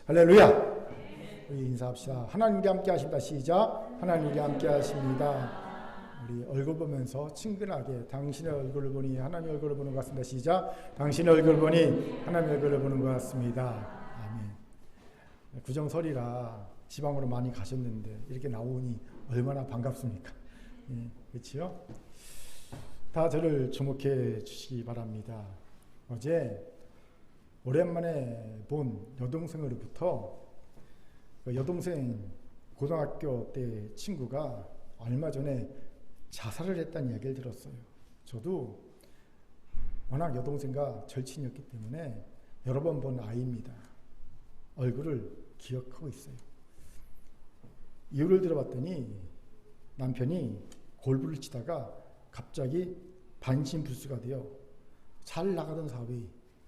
할렐루야. 우리 인사합시다. 하나님이 함께 하십니다. 시작. 하나님이 함께 하십니다. 우리 얼굴 보면서 친근하게 당신의 얼굴을 보니 하나님의 얼굴을 보는 것 같습니다. 시작. 당신의 얼굴을 보니 하나님의 얼굴을 보는 것 같습니다. 아멘. 구정설이라 지방으로 많이 가셨는데 이렇게 나오니 얼마나 반갑습니까? 그렇지요? 다 저를 주목해 주시기 바랍니다. 어제 오랜만에 본 여동생으로부터 여동생 고등학교 때 친구가 얼마 전에 자살을 했다는 이야기를 들었어요. 저도 워낙 여동생과 절친이었기 때문에 여러 번 본 아이입니다. 얼굴을 기억하고 있어요. 이유를 들어봤더니 남편이 골프를 치다가 갑자기 반신불수가 되어 잘 나가던 사업이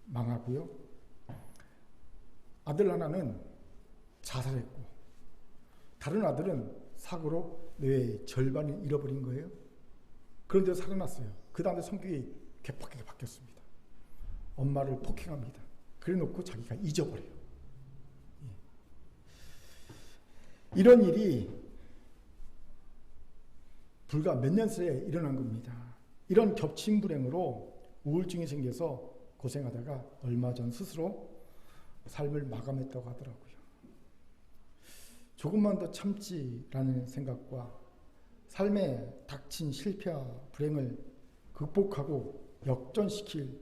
망하고요. 아들 하나는 자살했고 다른 아들은 사고로 뇌의 절반을 잃어버린 거예요. 그런데 살아났어요. 그 다음에 성격이 개팍하게 바뀌었습니다. 엄마를 폭행합니다. 그래놓고 자기가 잊어버려요. 이런 일이 불과 몇 년 사이에 일어난 겁니다. 이런 겹친 불행으로 우울증이 생겨서 고생하다가 얼마 전 스스로 삶을 마감했다고 하더라고요. 조금만 더 참지라는 생각과 삶에 닥친 실패와 불행을 극복하고 역전시킬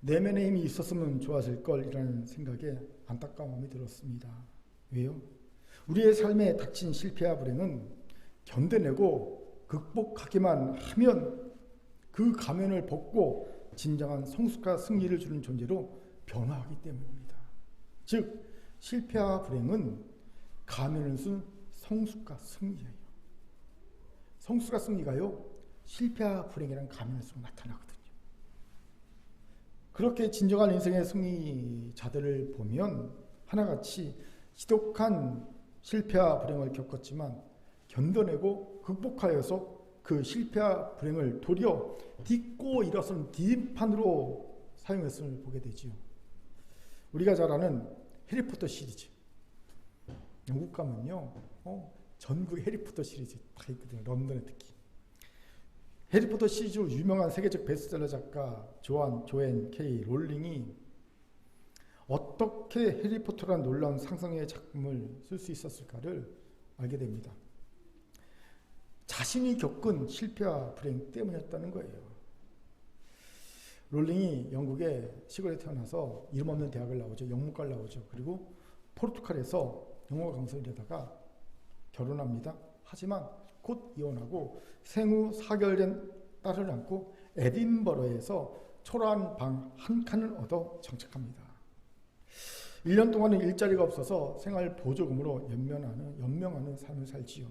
내면의 힘이 있었으면 좋았을 걸이라는 생각에 안타까움이 들었습니다. 왜요? 우리의 삶에 닥친 실패와 불행은 견뎌내고 극복하기만 하면 그 가면을 벗고 진정한 성숙과 승리를 주는 존재로 변화하기 때문입니다. 즉 실패와 불행은 가면을 쓴 성숙과 승리예요. 성숙과 승리가요 실패와 불행이라는 가면을 쓰고 나타나거든요. 그렇게 진정한 인생의 승리자들을 보면 하나같이 지독한 실패와 불행을 겪었지만 견뎌내고 극복하여서 그 실패와 불행을 도리어 딛고 일어선 디딤판으로 사용했음을 보게 되지요. 우리가 잘 아는 해리포터 시리즈. 영국 가면요, 전국 해리포터 시리즈 다 있거든요. 런던에 특히. 해리포터 시리즈로 유명한 세계적 베스트셀러 작가 조앤 K 롤링이 어떻게 해리포터라는 놀라운 상상의 작품을 쓸 수 있었을까를 알게 됩니다. 자신이 겪은 실패와 불행 때문이었다는 거예요. 롤링이 영국의 시골에 태어나서 이름 없는 대학을 나오죠. 영문과를 나오죠. 그리고 포르투갈에서 영어 강사를 하다가 결혼합니다. 하지만 곧 이혼하고 생후 4개월 된 딸을 안고 에딘버러에서 초라한 방 한 칸을 얻어 정착합니다. 1년 동안은 일자리가 없어서 생활 보조금으로 연명하는 삶을 살지요.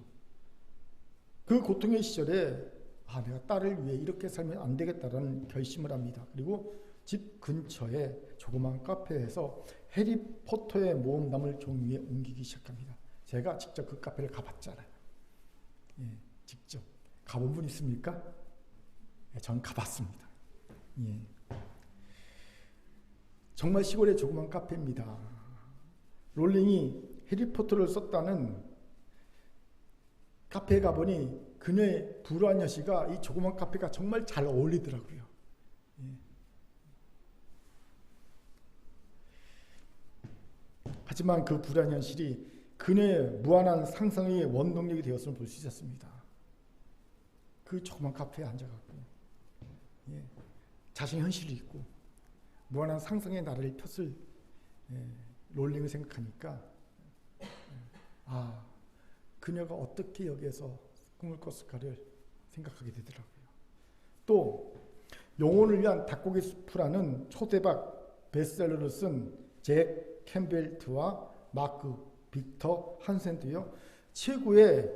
그 고통의 시절에 내가 딸을 위해 이렇게 살면 안 되겠다라는 결심을 합니다. 그리고 집 근처에 조그만 카페에서 해리포터의 모험담을 종이에 옮기기 시작합니다. 제가 직접 그 카페를 가봤잖아요. 직접 가본 분 있습니까? 전 가봤습니다. 정말 시골의 조그만 카페입니다. 롤링이 해리포터를 썼다는 카페에 가보니 그녀의 불우한 여시가 이 조그만 카페가 정말 잘 어울리더라고요. 하지만 그 불우한 현실이 그녀의 무한한 상상의 원동력이 되었음을 볼 수 있었습니다. 그 조그만 카페에 앉아갖고 자신의 현실이 있고 무한한 상상의 나라를 폈을 롤링을 생각하니까 그녀가 어떻게 여기에서 꿈을 꿨을까를 생각하게 되더라고요. 또 영혼을 위한 닭고기 수프라는 초대박 베스트셀러를 쓴 잭 캠벨트와 마크 빅터 한센도요. 최고의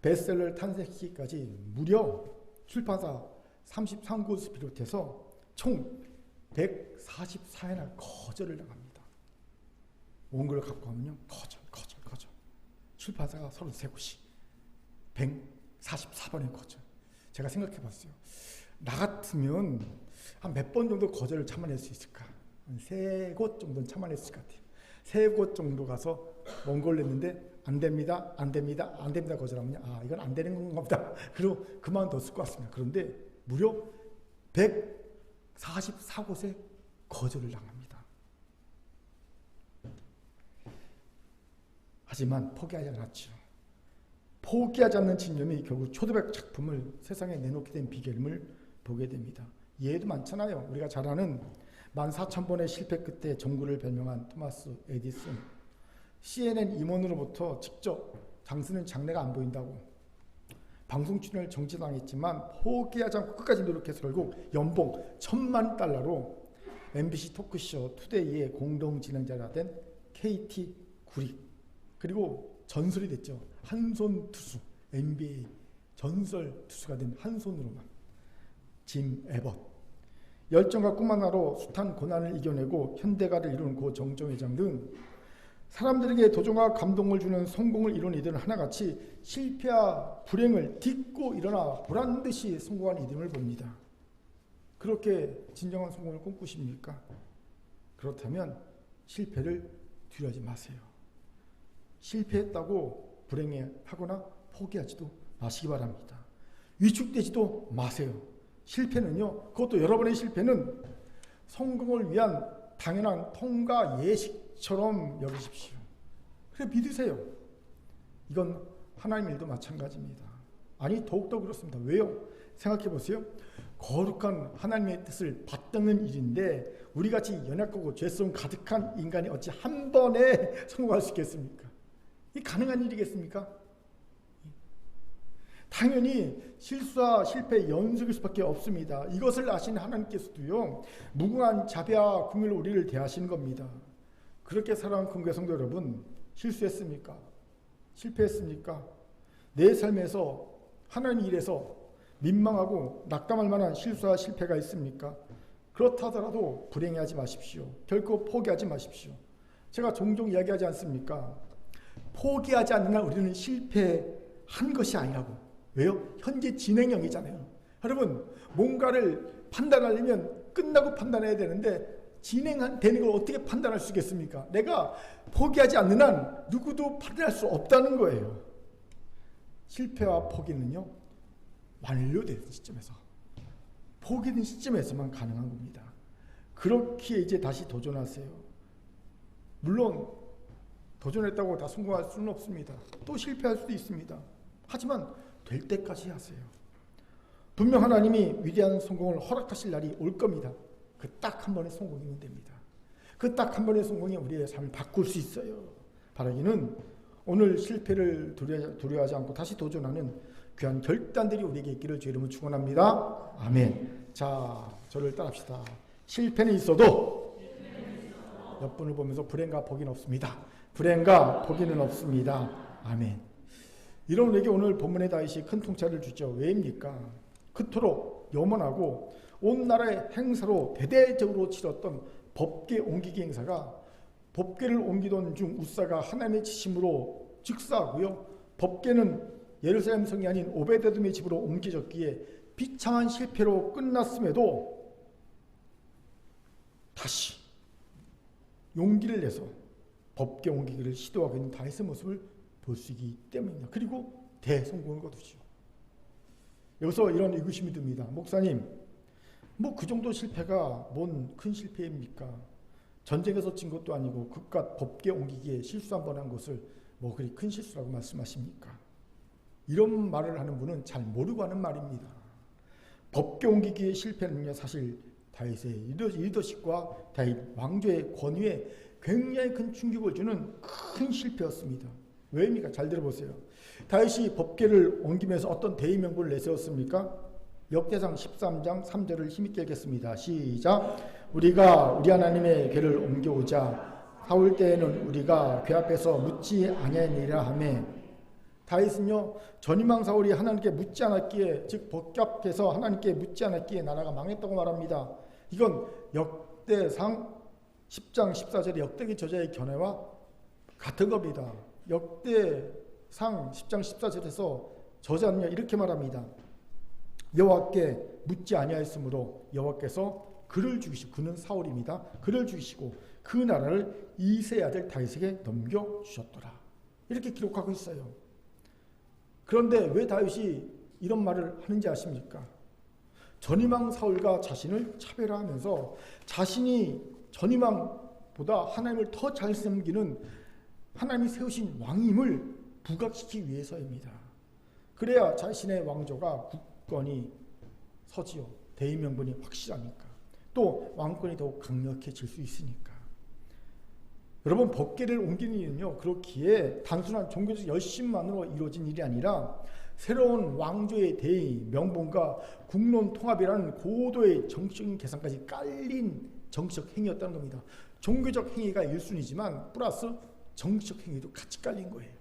베스트셀러를 탄생시키기까지 무려 출판사 33곳을 비롯해서 총 144회나 거절을 나갑니다. 원고를 갖고 가면요. 거절. 출판사가 33곳이 144번의 거절. 제가 생각해 봤어요. 나 같으면 한 몇 번 정도 거절을 참아낼 수 있을까? 한 3곳 정도는 참아냈을 것 같아요. 3곳 정도 가서 원고를 냈는데 안 됩니다, 안 됩니다, 안 됩니다 거절하면 이건 안 되는 건가 보다. 그리고 그만뒀을 것 같습니다. 그런데 무려 144곳에 거절을 당합니다. 하지만 포기하지 않았죠. 포기하지 않는 집념이 결국 초대박 작품을 세상에 내놓게 된 비결을 보게 됩니다. 예도 많잖아요. 우리가 잘 아는 14,000번의 실패 끝에 정구를 발명한 토마스 에디슨. CNN 임원으로부터 직접 당신은 장래가 안 보인다고 방송 출연을 정지당했지만 포기하지 않고 끝까지 노력해서 결국 연봉 $10,000,000로 MBC 토크쇼 투데이의 공동 진행자가 된 KT 구릭, 그리고 전설이 됐죠. 한손 투수, NBA 전설 투수가 된 한 손으로만 짐 에벗. 열정과 꿈 하나로 숱한 고난을 이겨내고 현대가를 이룬 고 정정회장 등 사람들에게 도전과 감동을 주는 성공을 이룬 이들은 하나같이 실패와 불행을 딛고 일어나 보란듯이 성공한 이름을 봅니다. 그렇게 진정한 성공을 꿈꾸십니까? 그렇다면 실패를 두려워하지 마세요. 실패했다고 불행해하거나 포기하지도 마시기 바랍니다. 위축되지도 마세요. 실패는요, 그것도 여러분의 실패는 성공을 위한 당연한 통과 예식처럼 여기십시오. 그래 믿으세요. 이건 하나님 일도 마찬가지입니다. 아니 더욱더 그렇습니다. 왜요? 생각해 보세요. 거룩한 하나님의 뜻을 받드는 일인데 우리같이 연약하고 죄성 가득한 인간이 어찌 한 번에 성공할 수 있겠습니까? 이 가능한 일이겠습니까? 당연히 실수와 실패의 연속일 수밖에 없습니다. 이것을 아시는 하나님께서도요, 무궁한 자비와 긍휼로 우리를 대하시는 겁니다. 그렇게 살아온 금교회 성도 여러분, 실수했습니까? 실패했습니까? 내 삶에서 하나님 일에서 민망하고 낙담할 만한 실수와 실패가 있습니까? 그렇다 하더라도 불행해하지 마십시오. 결코 포기하지 마십시오. 제가 종종 이야기하지 않습니까? 포기하지 않는 한 우리는 실패한 것이 아니라고. 왜요? 현재 진행형이잖아요. 여러분, 뭔가를 판단하려면 끝나고 판단해야 되는데 진행되는 걸 어떻게 판단할 수 있겠습니까? 내가 포기하지 않는 한 누구도 판단할 수 없다는 거예요. 실패와 포기는요, 완료된 시점에서, 포기된 시점에서만 가능한 겁니다. 그렇게 이제 다시 도전하세요. 물론 도전했다고 다 성공할 수는 없습니다. 또 실패할 수도 있습니다. 하지만 될 때까지 하세요. 분명 하나님이 위대한 성공을 허락하실 날이 올 겁니다. 그 딱 한 번의 성공이면 됩니다. 그 딱 한 번의 성공이 우리의 삶을 바꿀 수 있어요. 바라기는 오늘 실패를 두려워하지 않고 다시 도전하는 귀한 결단들이 우리에게 있기를 주의 이름으로 축원합니다. 아멘. 자, 저를 따라합시다. 실패는 있어도 옆분을 보면서 불행과 포기는 없습니다. 불행과 포기는 없습니다. 아멘. 이런 우리에게 오늘 본문의 다윗이 큰 통찰을 주죠. 왜입니까? 그토록 염원하고 온 나라의 행사로 대대적으로 치렀던 법궤 옮기기 행사가 법궤를 옮기던 중 우사가 하나님의 지심으로 즉사하고요. 법궤는 예루살렘 성이 아닌 오베데돔의 집으로 옮겨졌기에 비참한 실패로 끝났음에도 다시 용기를 내서 법궤 옮기기를 시도하고 있는 다윗의 모습을 볼 수 있기 때문입니다. 그리고 대성공을 거두죠. 여기서 이런 의구심이 듭니다. 목사님, 뭐 그 정도 실패가 뭔 큰 실패입니까? 전쟁에서 진 것도 아니고 그깟 법궤 옮기기에 실수 한 번 한 것을 뭐 그리 큰 실수라고 말씀하십니까? 이런 말을 하는 분은 잘 모르고 하는 말입니다. 법궤 옮기기의 실패는요, 사실 다윗의 리더십과 다윗 왕조의 권위에 굉장히 큰 충격을 주는 큰 실패였습니다. 왜입니까? 잘 들어보세요. 다윗이 법궤를 옮기면서 어떤 대의명분을 내세웠습니까? 역대상 13장 3절을 힘있게 읽겠습니다. 시작. 우리가 우리 하나님의 궤를 옮겨오자 사울 때에는 우리가 궤 앞에서 묻지 아니하니라 하매. 다윗은요, 전이망 사울이 하나님께 묻지 않았기에, 즉 법궤 앞에서 하나님께 묻지 않았기에 나라가 망했다고 말합니다. 이건 역대상 10장 14절의 역대기 저자의 견해와 같은 겁니다. 역대상 10장 14절에서 저자는요, 이렇게 말합니다. 여호와께 묻지 아니하였으므로 여호와께서 그를 죽이시고, 그는 사울입니다. 그를 죽이시고 그 나라를 이새의 아들 다윗에게 넘겨주셨더라. 이렇게 기록하고 있어요. 그런데 왜 다윗이 이런 말을 하는지 아십니까? 전임왕 사울과 자신을 차별화하면서 자신이 전임왕보다 하나님을 더 잘 섬기는 하나님이 세우신 왕임을 부각시키기 위해서입니다. 그래야 자신의 왕조가 굳건히 서지요. 대의명분이 확실하니까. 또 왕권이 더욱 강력해질 수 있으니까. 여러분, 법계를 옮기는 일은요, 그렇기에 단순한 종교적 열심만으로 이루어진 일이 아니라 새로운 왕조의 대의, 명분과 국론 통합이라는 고도의 정치적인 계산까지 깔린 정치적 행위였다는 겁니다. 종교적 행위가 1순위지만 플러스 정치적 행위도 같이 깔린 거예요.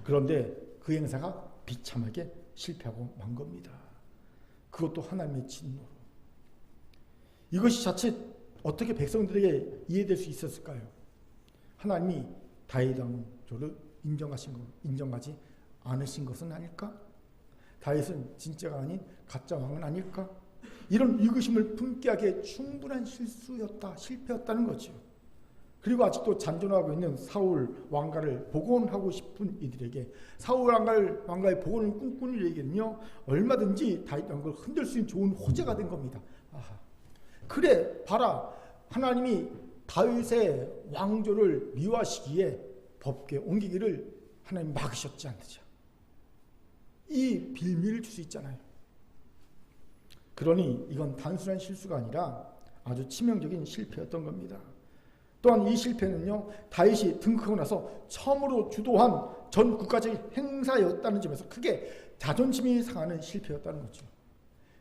그런데 그 행사가 비참하게 실패하고 만 겁니다. 그것도 하나님의 진노로. 이것이 자칫 어떻게 백성들에게 이해될 수 있었을까요? 하나님이 다윗 왕조를 인정하지 않으신 것은 아닐까? 다윗은 진짜가 아닌 가짜 왕은 아닐까? 이런 의구심을 품게 하기에 충분한 실패였다는 거죠. 그리고 아직도 잔존하고 있는 사울 왕가를 복원하고 싶은 이들에게, 사울 왕가의 복원을 꿈꾸는 이에게는요, 얼마든지 다윗 왕가를 흔들 수 있는 좋은 호재가 된 겁니다. 아하. 그래, 봐라. 하나님이 다윗의 왕조를 미워하시기에 법궤 옮기기를 하나님 막으셨지 않느냐. 이 빌미를 줄 수 있잖아요. 그러니 이건 단순한 실수가 아니라 아주 치명적인 실패였던 겁니다. 또한 이 실패는요, 다윗이 등극하고 나서 처음으로 주도한 전 국가적인 행사였다는 점에서 크게 자존심이 상하는 실패였다는 거죠.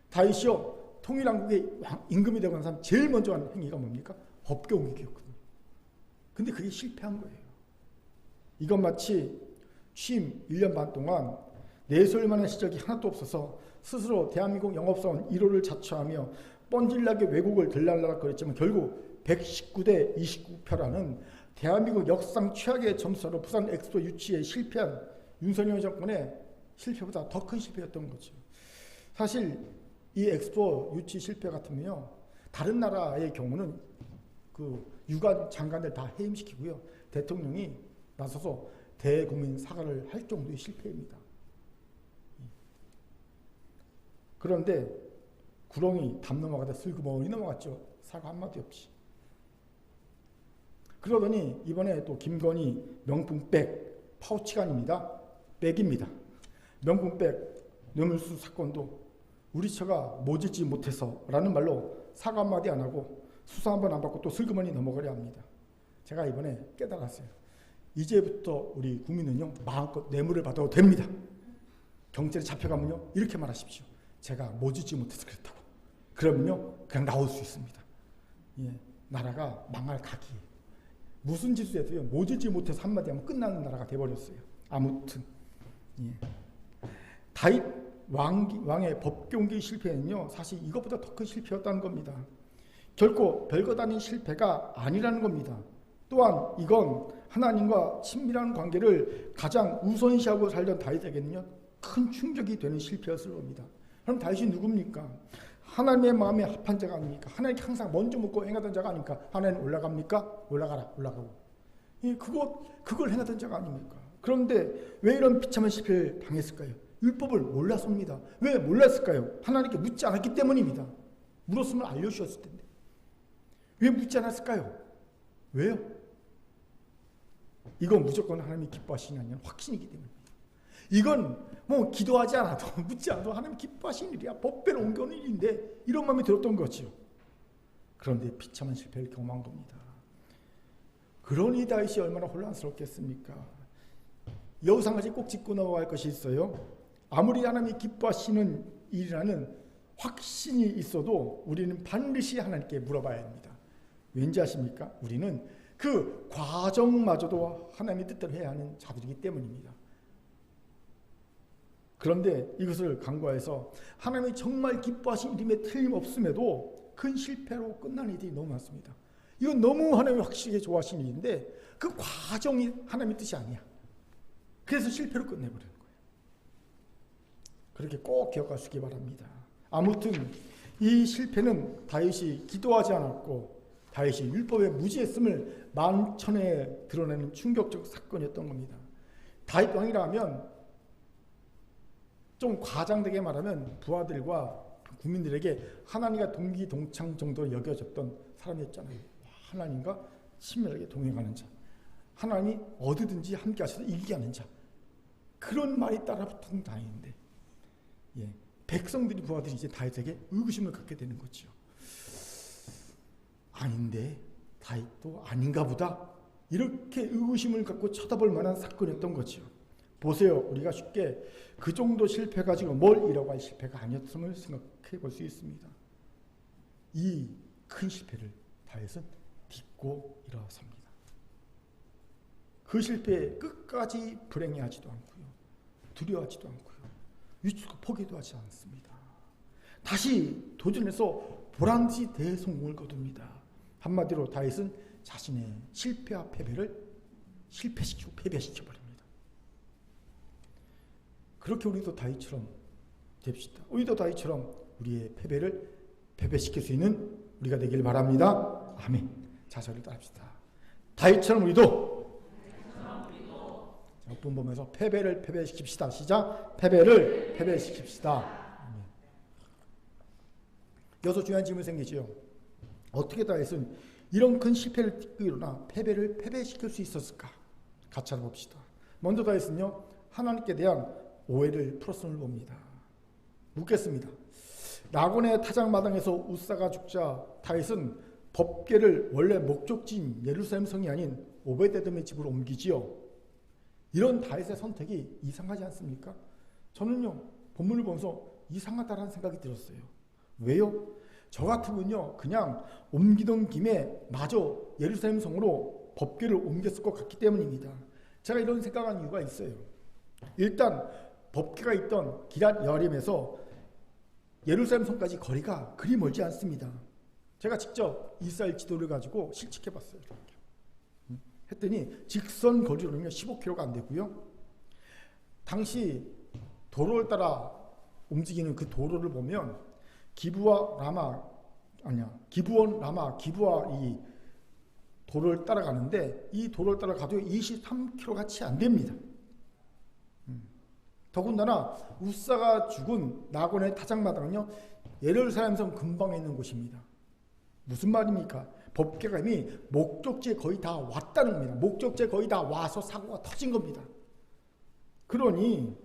다윗이요, 통일왕국의 임금이 되고 난 사람 제일 먼저 한 행위가 뭡니까? 법궤 옮기기였거든요. 근데 그게 실패한 거예요. 이건 마치 취임 1년 반 동안 내세울 만한 시적이 하나도 없어서 스스로 대한민국 영업사원 1호를 자처하며 뻔질나게 외국을 들락날락거렸지만 결국 119대 29표라는 대한민국 역사상 최악의 점수로 부산 엑스포 유치에 실패한 윤석열 정권의 실패보다 더 큰 실패였던 거죠. 사실 이 엑스포 유치 실패 같으면요, 다른 나라의 경우는 그 유관 장관들 다 해임시키고요, 대통령이 나서서 대국민 사과를 할 정도의 실패입니다. 그런데 구렁이 담 넘어가다 슬그머니 넘어갔죠. 사과 한마디 없이. 그러더니 이번에 또 김건희 명품백, 파우치가 아닙니다. 백입니다. 명품백 뇌물수 사건도 우리 처가 모질지 못해서 라는 말로 사과 한마디 안 하고 수사 한번 안 받고 또 슬그머니 넘어가려 합니다. 제가 이번에 깨달았어요. 이제부터 우리 국민은요, 마음껏 뇌물을 받아도 됩니다. 경찰에 잡혀가면요, 이렇게 말하십시오. 제가 모질지 못해서 그랬다고. 그러면요, 그냥 나올 수 있습니다. 예, 나라가 망할 각이에요. 무슨 짓을 해도요, 모질지 못해서 한마디 하면 끝나는 나라가 돼버렸어요. 아무튼 예. 다윗 왕의 법궤 옮기기 실패는요, 사실 이것보다 더 큰 실패였다는 겁니다. 결코 별것 아닌 실패가 아니라는 겁니다. 또한 이건 하나님과 친밀한 관계를 가장 우선시하고 살던 다윗에게는요, 큰 충격이 되는 실패였을 겁니다. 그럼 다윗이 누굽니까? 하나님의 마음에 합한 자가 아닙니까? 하나님께 항상 먼저 묻고 행하던 자가 아닙니까? 하나님 올라갑니까? 올라가라, 올라가고. 예, 그걸 행하던 자가 아닙니까? 그런데 왜 이런 비참한 실패를 당했을까요? 율법을 몰라서입니다. 왜 몰랐을까요? 하나님께 묻지 않았기 때문입니다. 물었으면 알려주셨을 텐데. 왜 묻지 않았을까요? 왜요? 이건 무조건 하나님이 기뻐하시는 확신이기 때문입니다. 이건 뭐 기도하지 않아도 묻지 않아도 하나님 기뻐하시는 일이야. 법궤를 옮겨오는 일인데 이런 마음이 들었던 거죠. 그런데 비참한 실패를 경험한 겁니다. 그러니 다윗이 얼마나 혼란스럽겠습니까? 여기서 한 가지 꼭 짚고 넘어갈 것이 있어요. 아무리 하나님이 기뻐하시는 일이라는 확신이 있어도 우리는 반드시 하나님께 물어봐야 합니다. 왠지 아십니까? 우리는 그 과정마저도 하나님의 뜻대로 해야 하는 자들이기 때문입니다. 그런데 이것을 간과해서 하나님이 정말 기뻐하신 일임에 틀림없음에도 큰 실패로 끝나는 일이 너무 많습니다. 이건 너무 하나님이 확실하게 좋아하시는 일인데 그 과정이 하나님의 뜻이 아니야. 그래서 실패로 끝내버리는 거예요. 그렇게 꼭 기억하시기 바랍니다. 아무튼 이 실패는 다윗이 기도하지 않았고 다윗이 율법에 무지했음을 만천에 드러내는 충격적 사건이었던 겁니다. 다윗 왕이라면 좀 과장되게 말하면 부하들과 국민들에게 하나님과 동기동창 정도로 여겨졌던 사람이었잖아요. 하나님과 친밀하게 동행하는 자, 하나님이 어디든지 함께 하셔서 이기게 하는 자, 그런 말이 따라붙은 다윗인데, 백성들이 부하들이 이제 다윗에게 의구심을 갖게 되는 거죠. 아닌데 다윗도 아닌가 보다, 이렇게 의구심을 갖고 쳐다볼 만한 사건이었던 거죠. 보세요. 우리가 쉽게 그 정도 실패 가지고 뭘 이라고 할 실패가 아니었음을 생각해 볼 수 있습니다. 이 큰 실패를 다윗은 딛고 일어섭니다. 그 실패에 끝까지 불행해하지도 않고요, 두려워하지도 않고요, 위축과 포기도 하지 않습니다. 다시 도전해서 보란듯이 대성공을 거둡니다. 한마디로 다윗은 자신의 실패와 패배를 실패시키고 패배시켜버립니다. 그렇게 우리도 다윗처럼 됩시다. 우리도 다윗처럼 우리의 패배를 패배시킬 수 있는 우리가 되길 바랍니다. 아멘. 자, 저를 따릅시다. 다윗처럼 우리도 본범에서 패배를 패배시킵시다. 시작. 패배를 패배시킵시다. 아멘. 여기서 중요한 질문이 생기죠. 어떻게 다윗은 이런 큰 실패를 딛고 일어나 패배를 패배시킬 수 있었을까? 같이 알아봅시다. 먼저 다윗은요, 하나님께 대한 오해를 풀었음을 봅니다. 묻겠습니다. 나곤의 타작마당에서 웃사가 죽자 다윗은 법궤를 원래 목적지인 예루살렘 성이 아닌 오베데돔의 집으로 옮기지요. 이런 다윗의 선택이 이상하지 않습니까? 저는요, 본문을 보면서 이상하다라는 생각이 들었어요. 왜요? 저 같으면요, 그냥 옮기던 김에 마저 예루살렘 성으로 법궤를 옮겼을 것 같기 때문입니다. 제가 이런 생각한 이유가 있어요. 일단 법궤가 있던 기럇 여림에서 예루살렘 성까지 거리가 그리 멀지 않습니다. 제가 직접 이스라엘 지도를 가지고 실측해 봤어요. 했더니 직선 거리로는 15km가 안 되고요. 당시 도로를 따라 움직이는 그 도로를 보면 기브원 라마 기브와 이 도로를 따라가는데, 이 도로를 따라가도 23km가 채 안 됩니다. 더군다나 웃사가 죽은 나곤의 타작마당은요, 예루살렘 성 근방에 있는 곳입니다. 무슨 말입니까? 법궤가 이미 목적지에 거의 다 왔다는 겁니다. 목적지에 거의 다 와서 사고가 터진 겁니다. 그러니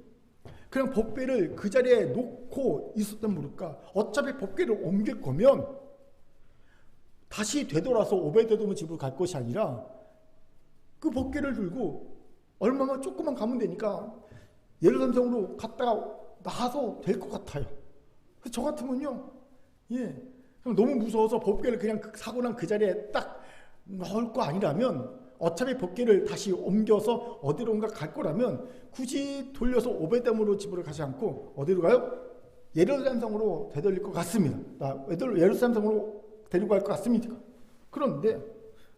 그냥 법궤를 그 자리에 놓고 있었던 모를까? 어차피 법궤를 옮길 거면 다시 되돌아서 오베데돔의 집으로 갈 것이 아니라 그 법궤를 들고 얼마만 조금만 가면 되니까 예루살렘 성으로 갔다가 나와서 될 것 같아요. 그래서 저 같으면요, 너무 무서워서 법궤를 그냥 사고 난 그 자리에 딱 넣을 거 아니라면, 어차피 법궤를 다시 옮겨서 어디론가 갈 거라면 굳이 돌려서 오베데돔으로 집으로 가지 않고 어디로 가요? 예루살렘 성으로 되돌릴 것 같습니다. 예루살렘 성으로 데리고 갈 것 같습니다. 그런데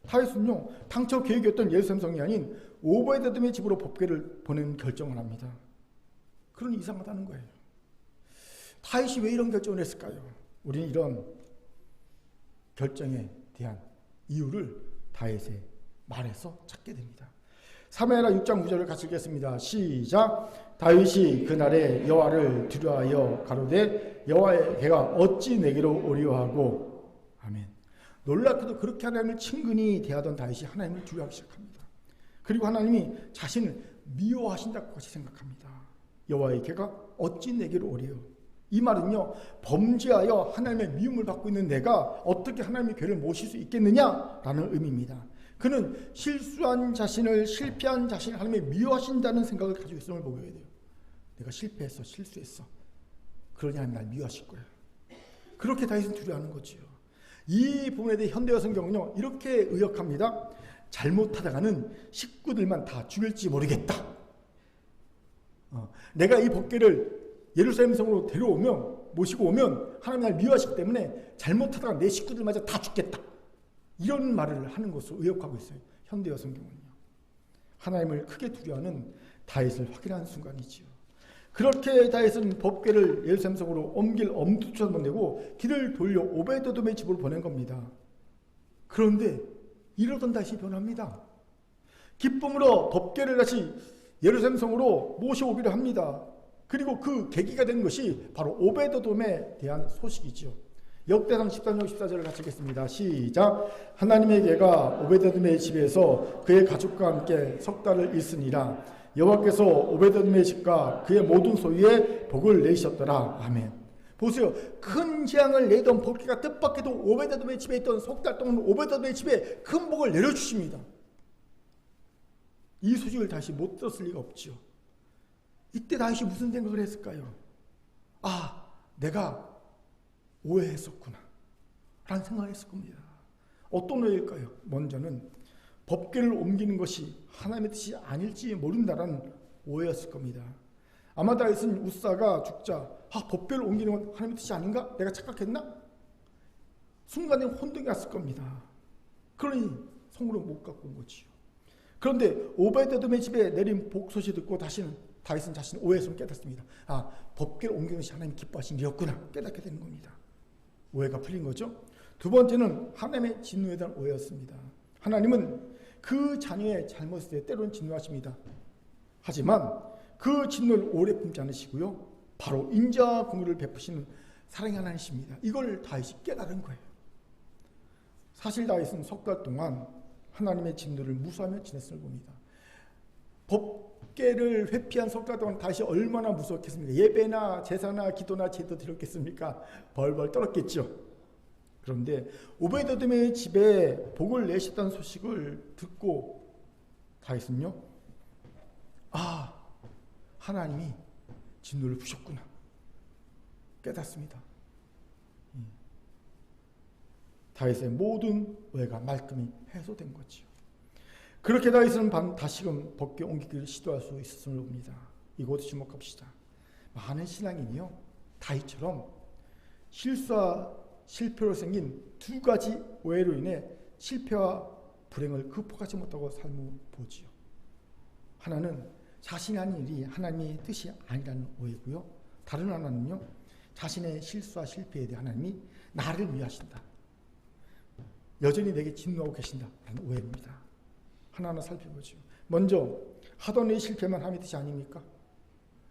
다윗은요, 당초 계획이었던 예루살렘 성이 아닌 오베데돔의 집으로 법궤를 보내는 결정을 합니다. 그러니 이상하다는 거예요. 다윗이 왜 이런 결정을 했을까요? 우리는 이런 결정에 대한 이유를 다윗의 말에서 찾게 됩니다. 사무엘하 6장 9절을 같이 읽겠습니다. 시작. 다윗이 그날에 여호와를 두려워하여 가로되 여호와의 개가 어찌 내게로 오리오 하고. 아멘. 놀랍게도 그렇게 하나님을 친근히 대하던 다윗이 하나님을 두려워하기 시작합니다. 그리고 하나님이 자신을 미워하신다고 같이 생각합니다. 여호와의 개가 어찌 내게로 오리요. 이 말은요, 범죄하여 하나님의 미움을 받고 있는 내가 어떻게 하나님의 괴를 모실 수 있겠느냐라는 의미입니다. 그는 실수한 자신을, 실패한 자신을 하나님이 미워하신다는 생각을 가지고 있음을 보게 돼요. 내가 실패했어, 실수했어, 그러니 하나님 날 미워하실 거야. 그렇게 다윗은 두려워하는 거지요. 이 부분에 대해 현대어 성경은요, 이렇게 의역합니다. 잘못하다가는 식구들만 다 죽일지 모르겠다. 내가 이 법궤를 예루살렘 성으로 데려오면, 모시고 오면 하나님 날 미워하시기 때문에 잘못하다가 내 식구들마저 다 죽겠다. 이런 말을 하는 것으로 의역하고 있어요. 현대어 성경은요. 하나님을 크게 두려워하는 다윗을 확인하는 순간이지요. 그렇게 다윗은 법궤를 예루살렘 성으로 옮길 엄두조차 못 내고 길을 돌려 오베데돔의 집으로 보낸 겁니다. 그런데 이러던 다시 변합니다. 기쁨으로 법궤를 다시 예루살렘 성으로 모셔오기로 합니다. 그리고 그 계기가 된 것이 바로 오베드돔에 대한 소식이죠. 역대상 13장 14절을 같이 읽겠습니다. 시작. 하나님의 개가 오베드돔의 집에서 그의 가족과 함께 석 달을 있으니라. 여호와께서 오베드돔의 집과 그의 모든 소유에 복을 내셨더라. 아멘. 보세요. 큰 재앙을 내던 법궤가 뜻밖에도 오베드돔의 집에 있던 석 달 동안 오베드돔의 집에 큰 복을 내려주십니다. 이 소식을 다시 못 들었을 리가 없죠. 이때 다윗이 무슨 생각을 했을까요? 아, 내가 오해했었구나 라는 생각을 했을 겁니다. 어떤 오해일까요? 먼저는 법궤를 옮기는 것이 하나님의 뜻이 아닐지 모른다라는 오해였을 겁니다. 아마 다윗은 우사가 죽자 법궤를 옮기는 건 하나님의 뜻이 아닌가? 내가 착각했나? 순간에 혼동이 왔을 겁니다. 그러니 성으로 못 갖고 온 거지요. 그런데 오베드돔의 집에 내린 복 소식 듣고 다윗은 자신의 오해에서 깨닫습니다. 아, 법궤를 옮기는 것이 하나님 기뻐하신 일이었구나 깨닫게 되는 겁니다. 오해가 풀린 거죠. 두 번째는 하나님의 진노에 대한 오해였습니다. 하나님은 그 자녀의 잘못에 대해 때로는 진노하십니다. 하지만 그 진노를 오래 품지 않으시고요. 바로 인자와 공의를 베푸시는 사랑의 하나님이십니다. 이걸 다윗이 깨달은 거예요. 사실 다윗은 석 달 동안 하나님의 진노를 무수하며 지냈음을 봅니다. 법궤를 회피한 석 달 동안 다윗이 얼마나 무서웠겠습니까? 예배나 제사나 기도나 제도 드렸겠습니까? 벌벌 떨었겠죠. 그런데 오베드돔의 집에 복을 내셨다는 소식을 듣고 다윗은요, 아, 하나님이 진노를 푸셨구나 깨닫습니다. 다윗의 모든 오해가 말끔히 해소된 거지요. 그렇게 다윗은 다시금 법궤 옮기기를 시도할 수 있었음을 봅니다. 이곳에 주목합시다. 많은 신앙인이요, 다윗처럼 실수와 실패로 생긴 두 가지 오해로 인해 실패와 불행을 극복하지 못하고 삶을 보지요. 하나는 자신이 하는 일이 하나님의 뜻이 아니라는 오해고요. 다른 하나는요, 자신의 실수와 실패에 대해 하나님이 나를 위하신다, 여전히 내게 진노하고 계신다라는 오해입니다. 하나하나 살펴보죠. 먼저 하던 일 실패만 하나님의 뜻이 아닙니까?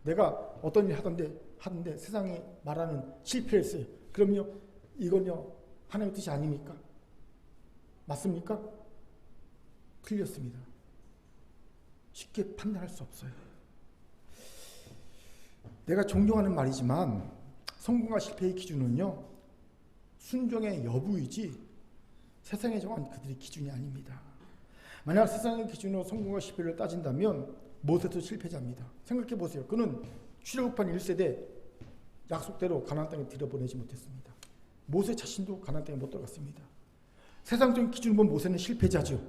내가 어떤 일 하던데 세상이 말하는 실패를 했어요. 그럼요, 이건요 하나님의 뜻이 아닙니까? 맞습니까? 틀렸습니다. 쉽게 판단할 수 없어요. 내가 존경하는 말이지만 성공과 실패의 기준은요, 순종의 여부이지 세상에 정한 그들의 기준이 아닙니다. 만약 세상의 기준으로 성공과 실패를 따진다면 모세도 실패자입니다. 생각해 보세요. 그는 출애굽한 1세대 약속대로 가나안 땅에 들여보내지 못했습니다. 모세 자신도 가나안 땅에 못 들어갔습니다. 세상적인 기준으로 보면 모세는 실패자죠.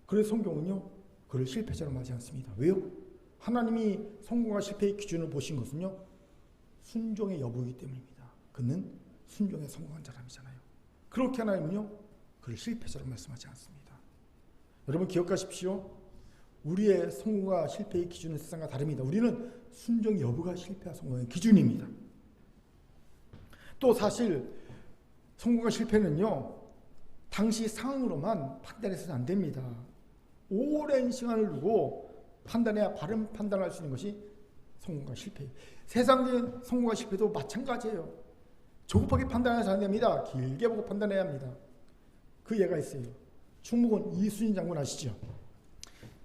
그래서 성경은요, 그를 실패자로 맞지 않습니다. 왜요? 하나님이 성공과 실패의 기준을 보신 것은요, 순종의 여부이기 때문입니다. 그는 순종에 성공한 사람이잖아요. 그렇게 하나님은요, 그를 실패자로 말씀하지 않습니다. 여러분 기억하십시오. 우리의 성공과 실패의 기준은 세상과 다릅니다. 우리는 순종 여부가 실패와 성공의 기준입니다. 또 사실 성공과 실패는요, 당시 상황으로만 판단해서는 안 됩니다. 오랜 시간을 두고 판단해야 바른 판단을 할 수 있는 것이 성공과 실패. 세상적인 성공과 실패도 마찬가지예요. 조급하게 판단해서 안 됩니다. 길게 보고 판단해야 합니다. 그 예가 있어요. 충무군 이순신 장군 아시죠?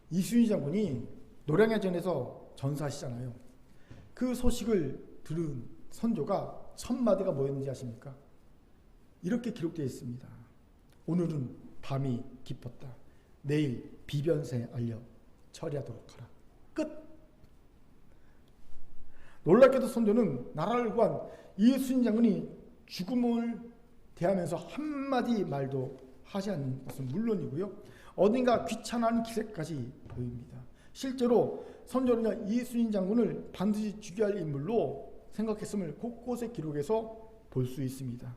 이순신 장군이 노량해전에서 전사하시잖아요. 그 소식을 들은 선조가 1000마디가 뭐였는지 아십니까? 이렇게 기록되어 있습니다. 오늘은 밤이 깊었다. 내일 비변사에 알려 처리하도록 하라. 끝. 놀랍게도 선조는 나라를 구한 이순신 장군이 죽음을 대하면서 한마디 말도 하지 않는 것은 물론이고요, 어딘가 귀찮은 기색까지 보입니다. 실제로 선조는 이순신 장군을 반드시 죽여야 할 인물로 생각했음을 곳곳에 기록해서 볼 수 있습니다.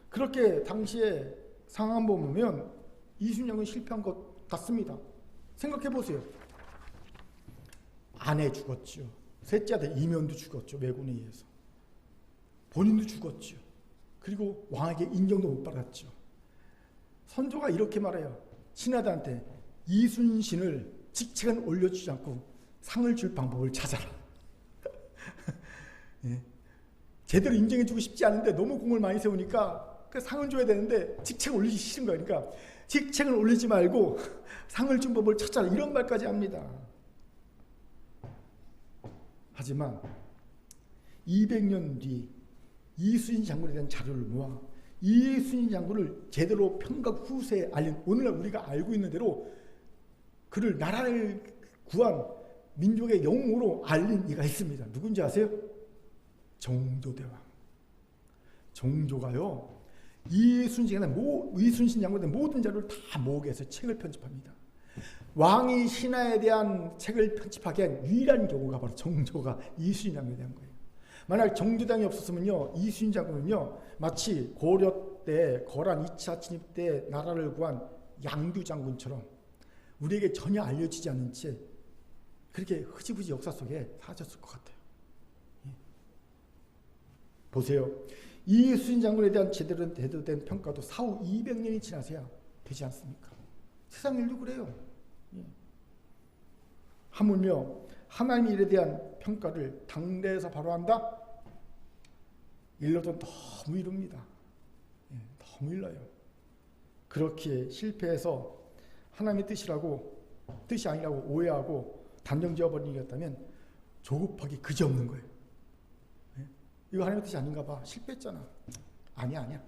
그렇게 당시에 상황 보면 이순신 장군이 실패한 것 같습니다. 생각해 보세요. 아내 죽었죠. 셋째 아들 이면도 죽었죠. 왜군에 의해서. 본인도 죽었죠. 그리고 왕에게 인정도 못 받았죠. 선조가 이렇게 말해요. 신하들한테 이순신을 직책은 올려주지 않고 상을 줄 방법을 찾아라. 예. 제대로 인정해주고 싶지 않은데 너무 공을 많이 세우니까 그 상은 줘야 되는데 직책을 올리기 싫은 거예요. 그러니까 직책을 올리지 말고 상을 준 법을 찾아라. 이런 말까지 합니다. 하지만 200년 뒤 이순신 장군에 대한 자료를 모아 이순신 장군을 제대로 평각 후세에 알린 오늘날 우리가 알고 있는 대로 그를 나라를 구한 민족의 영웅으로 알린 이가 있습니다. 누군지 아세요? 정조대왕. 정조가요 이순신 장군에 대한 모든 자료를 다 모으게 해서 책을 편집합니다. 왕이 신하에 대한 책을 편집하게 한 유일한 경우가 바로 정조가 이순신 장군에 대한 거예요. 만약 정조당이 없었으면요 이순신 장군은요 마치 고려 때 거란 2차 침입 때 나라를 구한 양두 장군처럼 우리에게 전혀 알려지지 않은 채 그렇게 흐지부지 역사 속에 사라졌을 것 같아요. 보세요. 이순신 장군에 대한 제대로 된 평가도 사후 200년이 지나서야 되지 않습니까? 세상 일도 그래요. 하물며 하나님의 일에 대한 평가를 당대에서 바로 한다? 일러도 너무 이릅니다. 너무 일러요. 그렇게 실패해서 하나님의 뜻이 아니라고 오해하고 단정지어버리는 일이었다면 조급하기 그지없는 거예요. 이거 하나님의 뜻이 아닌가 봐. 실패했잖아. 아니야.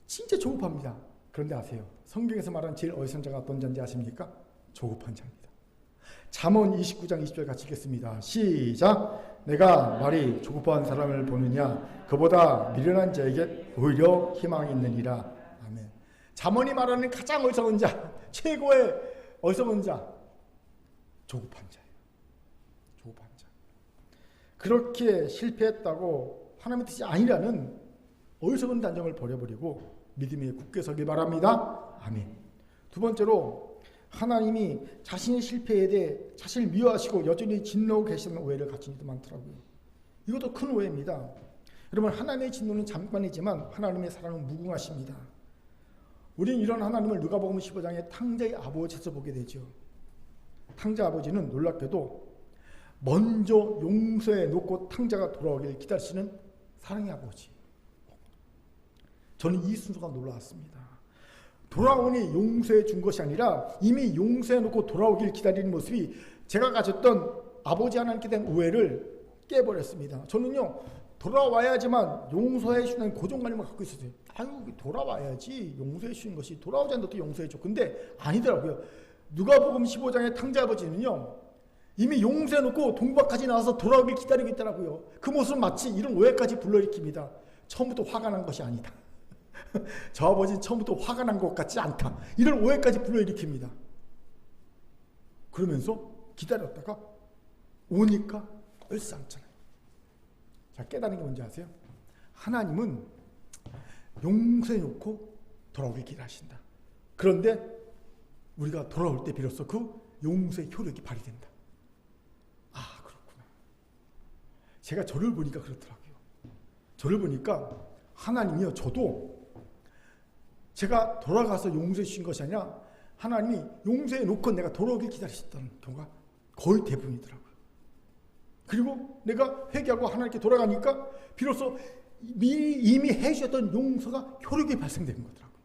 진짜 조급합니다. 그런데 아세요? 성경에서 말하는 제일 어리석은 자가 어떤 자인지 아십니까? 조급한 자입니다. 잠언 29장 20절 같이 읽겠습니다. 시작. 내가 말이 조급한 사람을 보느냐 그보다 미련한 자에게 오히려 희망이 있느니라. 아멘. 잠언이 말하는 가장 어리석은 자, 최고의 어리석은 자, 조급한 자예요. 조급한 자. 그렇게 실패했다고 하나님의 뜻이 아니라는 어리석은 단정을 버려버리고 믿음에 굳게 서길 바랍니다. 아멘. 두 번째로 하나님이 자신의 실패에 대해 자신을 미워하시고 여전히 진노하고 계시는 오해를 가진 이도 많더라고요. 이것도 큰 오해입니다. 여러분 하나님의 진노는 잠깐이지만 하나님의 사랑은 무궁하십니다. 우리는 이런 하나님을 누가복음 15장의 탕자의 아버지에서 보게 되죠. 탕자 아버지는 놀랍게도 먼저 용서해 놓고 탕자가 돌아오길 기다리시는 사랑의 아버지. 저는 이 순서가 놀라웠습니다. 돌아오니 용서해 준 것이 아니라 이미 용서해 놓고 돌아오길 기다리는 모습이 제가 가졌던 아버지 하나님께 대한 오해를 깨버렸습니다. 저는요 돌아와야지만 용서해 주는 고정관념을 갖고 있었어요. 아유 돌아와야지 용서해 주는 것이 돌아오지 않는데 또 용서해 줘. 근데 아니더라고요. 누가복음 15장의 탕자 아버지는요 이미 용서해 놓고 동박까지 나와서 돌아오길 기다리고 있더라고요. 그 모습은 마치 이런 오해까지 불러일으킵니다. 처음부터 화가 난 것이 아니다. 저 아버지는 처음부터 화가 난 것 같지 않다. 이런 오해까지 불러일으킵니다. 그러면서 기다렸다가 오니까 얼싸안잖아요. 자, 깨달은 게 뭔지 아세요? 하나님은 용서해 놓고 돌아오길 기다리신다. 그런데 우리가 돌아올 때 비로소 그 용서의 효력이 발휘된다. 아, 그렇구나. 제가 저를 보니까 그렇더라고요. 저를 보니까 하나님이요, 저도 제가 돌아가서 용서해 주신 것이 아니라 하나님이 용서해 놓고 내가 돌아오길 기다리셨다는 경우가 거의 대부분이더라고요. 그리고 내가 회개하고 하나님께 돌아가니까 비로소 이미 해주셨던 용서가 효력이 발생되는 거더라고요.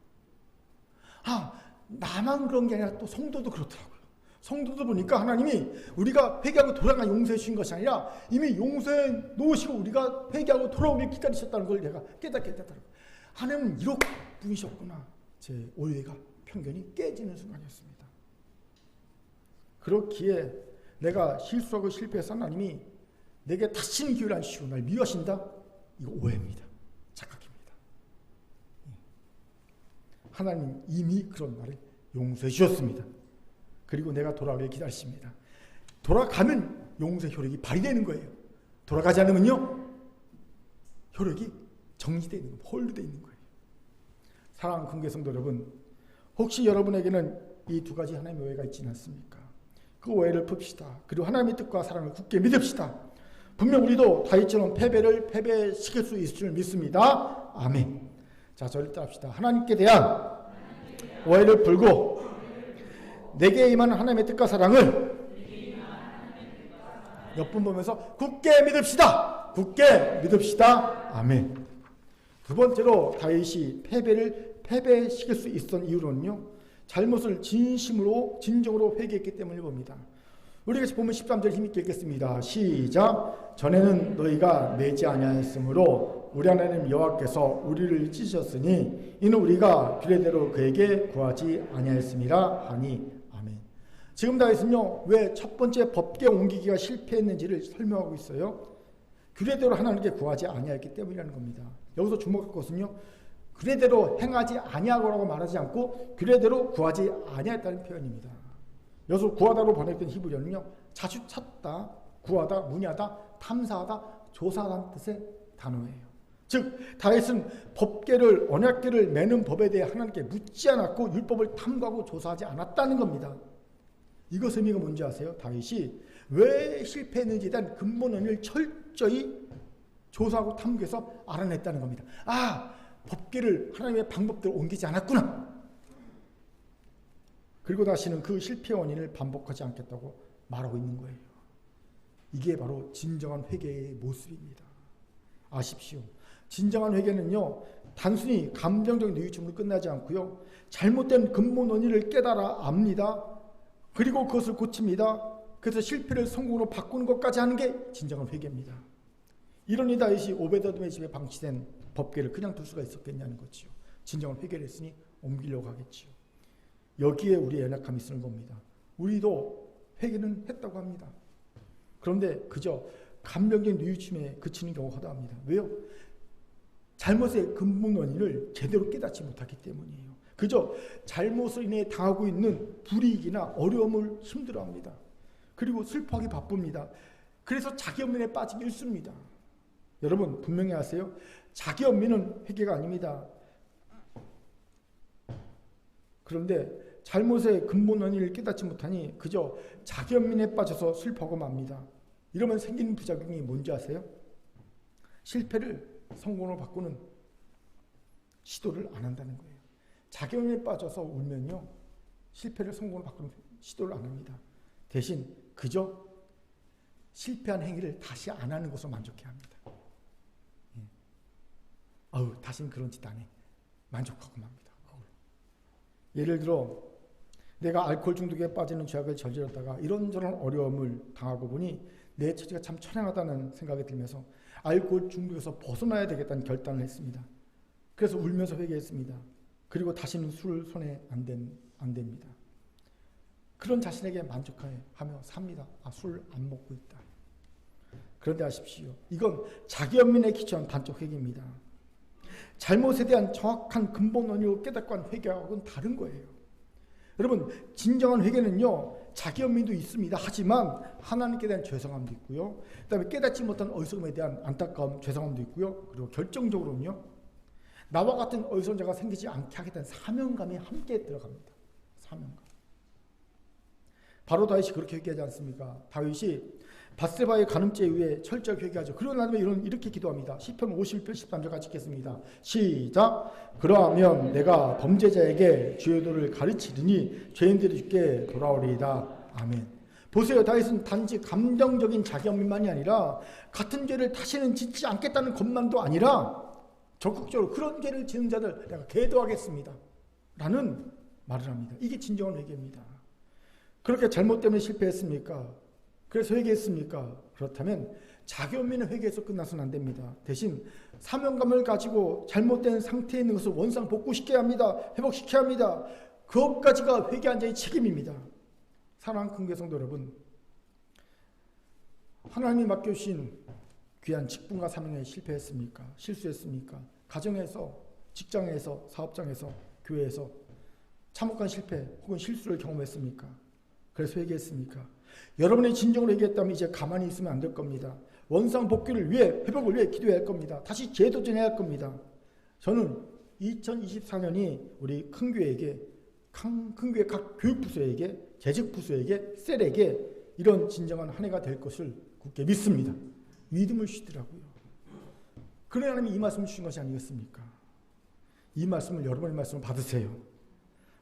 아, 나만 그런 게 아니라 또 성도도 그렇더라고요. 성도도 보니까 하나님이 우리가 회개하고 돌아가 용서해 주신 것이 아니라 이미 용서해 놓으시고 우리가 회개하고 돌아오길 기다리셨다는 걸 내가 깨닫게 됐더라고요. 하나님은 이렇게 분이셨구나. 제 오해가 편견이 깨지는 순간이었습니다. 그렇기에 내가 실수하고 실패해서 하나님이 내게 다시는 기회를 안 주시고 날 미워하신다? 이거 오해입니다. 착각입니다. 하나님 이미 그런 말을 용서해 주셨습니다. 그리고 내가 돌아오길 기다리십니다. 돌아가면 용서의 효력이 발휘되는 거예요. 돌아가지 않으면요 효력이 정지되어 있는 거예요. 홀드되어 있는 거예요. 사랑하는 긍휼 성도 여러분, 혹시 여러분에게는 이 두 가지 하나님의 오해가 있지는 않습니까? 그 오해를 풉시다. 그리고 하나님의 뜻과 사랑을 굳게 믿읍시다. 분명 우리도 다윗처럼 패배시킬 수 있을 줄 믿습니다. 아멘. 자, 저를 따릅시다. 하나님께 대한 오해를 풀고 내게 임하는 하나님의 뜻과 사랑을 몇 번 보면서 굳게 믿읍시다. 굳게 믿읍시다. 아멘. 두 번째로 다윗이 패배시킬 수 있었던 이유는요, 잘못을 진정으로 회개했기 때문을 봅니다. 우리 같이 보면 13절 힘있게 읽겠습니다. 시작. 전에는 너희가 매지 아니하였으므로 우리 하나님 여호와께서 우리를 찢으셨으니 이는 우리가 규례대로 그에게 구하지 아니하였음이라 하니. 아멘. 지금 다윗은요, 왜 첫 번째 법궤 옮기기가 실패했는지를 설명하고 있어요. 규례대로 하나님께 구하지 아니하였기 때문이라는 겁니다. 여기서 주목할 것은요, 규례대로 행하지 아니하고라고 말하지 않고 규례대로 구하지 아니하였다는 표현입니다. 여기서 구하다로 번역된 히브리어는요, 자주 찾다, 구하다, 문의하다, 탐사하다, 조사하다는 뜻의 단어예요. 즉 다윗은 법궤를, 언약궤를 매는 법에 대해 하나님께 묻지 않았고 율법을 탐구하고 조사하지 않았다는 겁니다. 이것의 의미가 뭔지 아세요? 다윗이 왜 실패했는지에 대한 근본 원인을 철저히 조사하고 탐구해서 알아냈다는 겁니다. 아, 법궤를 하나님의 방법대로 옮기지 않았구나. 그리고 다시는 그 실패 원인을 반복하지 않겠다고 말하고 있는 거예요. 이게 바로 진정한 회개의 모습입니다. 아십시오. 진정한 회개는요, 단순히 감정적인 뉘우침으로 끝나지 않고요, 잘못된 근본 원인을 깨달아 압니다. 그리고 그것을 고칩니다. 그래서 실패를 성공으로 바꾸는 것까지 하는 게 진정한 회개입니다. 이러니 다윗이 오베드돔의 집에 방치된 법궤를 그냥 둘 수가 있었겠냐는 거지요. 진정한 회개를 했으니 옮기려고 하겠지요. 여기에 우리의 연약함이 쓰는 겁니다. 우리도 회개는 했다고 합니다. 그런데 그저 감정적인 뉘우침에 그치는 경우가 허다합니다. 왜요? 잘못의 근본 원인을 제대로 깨닫지 못하기 때문이에요. 그저 잘못을 인해 당하고 있는 불이익이나 어려움을 힘들어합니다. 그리고 슬퍼하기 바쁩니다. 그래서 자기연민에 빠지기 일쑤입니다. 여러분 분명히 아세요? 자기연민은 회개가 아닙니다. 그런데 잘못의 근본 원인을 깨닫지 못하니 그저 자기연민에 빠져서 슬퍼하고 맙니다. 이러면 생기는 부작용이 뭔지 아세요? 실패를 성공으로 바꾸는 시도를 안 한다는 거예요. 자기연민에 빠져서 울면요, 실패를 성공으로 바꾸는 시도를 안 합니다. 대신 그저 실패한 행위를 다시 안 하는 것으로 만족해야 합니다. 다시는 그런 짓 안 해. 만족하고 맙니다. 예를 들어 내가 알코올 중독에 빠지는 죄악을 저질렀다가 이런저런 어려움을 당하고 보니 내 처지가 참 처량하다는 생각이 들면서 알코올 중독에서 벗어나야 되겠다는 결단을 했습니다. 그래서 울면서 회개했습니다. 그리고 다시는 술을 손에 안 댑니다. 그런 자신에게 만족하며 삽니다. 술 안 먹고 있다. 그런데 아십시오. 이건 자기연민에 기초한 단적 회개입니다. 잘못에 대한 정확한 근본 원인을 깨닫고 한 회개하고는 다른 거예요. 여러분 진정한 회개는요, 자기연민도 있습니다. 하지만 하나님께 대한 죄송함도 있고요, 그 다음에 깨닫지 못한 어리석음에 대한 안타까움, 죄송함도 있고요, 그리고 결정적으로는요, 나와 같은 어리석은 자가 생기지 않게 하겠다는 사명감이 함께 들어갑니다. 사명감. 바로 다윗이 그렇게 회개하지 않습니까? 다윗이 밧세바의 간음죄 이후에 철저하게 회개하죠. 그러고 나면 이렇게 기도합니다. 시편 51편 13절 같이 읽겠습니다. 시작. 그러하면 내가 범죄자에게 주의 도를 가르치리니 죄인들이 주께 돌아오리이다. 아멘. 보세요. 다윗은 단지 감정적인 자기연민만이 아니라 같은 죄를 다시는 짓지 않겠다는 것만도 아니라 적극적으로 그런 죄를 지는 자들 내가 계도하겠습니다 라는 말을 합니다. 이게 진정한 회개입니다. 그렇게 잘못 때문에 실패했습니까? 그래서 회개했습니까? 그렇다면 자기연민의 회개에서 끝나서는 안 됩니다. 대신 사명감을 가지고 잘못된 상태에 있는 것을 원상복구시켜야 합니다. 회복시켜야 합니다. 그것까지가 회개한 자의 책임입니다. 사랑하는 큰교회 성도 여러분, 하나님이 맡겨주신 귀한 직분과 사명에 실패했습니까? 실수했습니까? 가정에서, 직장에서, 사업장에서, 교회에서 참혹한 실패 혹은 실수를 경험했습니까? 그래서 회개했습니까? 여러분이 진정으로 회개했다면 이제 가만히 있으면 안 될 겁니다. 원상 복귀를 위해, 회복을 위해 기도해야 할 겁니다. 다시 재도전해야 할 겁니다. 저는 2024년이 우리 큰교회에게, 큰교회 각 교육부서에게, 재직부서에게, 셀에게 이런 진정한 한 해가 될 것을 굳게 믿습니다. 믿음을 주시더라고요. 그러나 하나님이 이 말씀을 주신 것이 아니겠습니까? 이 말씀을, 여러분의 말씀을 받으세요.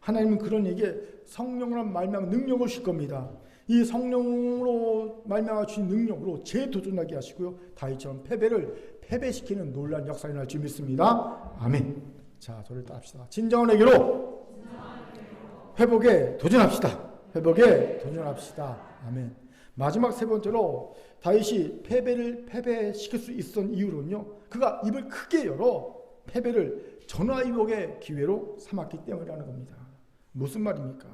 하나님은 그런 에게 성령으로 말미암아 능력을 주실 겁니다. 이 성령으로 말미암아 주신 능력으로 재도전하게 하시고요. 다윗처럼 패배를 패배시키는 놀라운 역사가 날 줄 믿습니다. 아멘. 자, 저를 따릅시다. 진정한 회개로 회복에 도전합시다. 회복에 도전합시다. 아멘. 마지막 세 번째로 다윗이 패배를 패배시킬 수 있었던 이유는요. 그가 입을 크게 열어 패배를 전화위복의 기회로 삼았기 때문이라는 겁니다. 무슨 말입니까?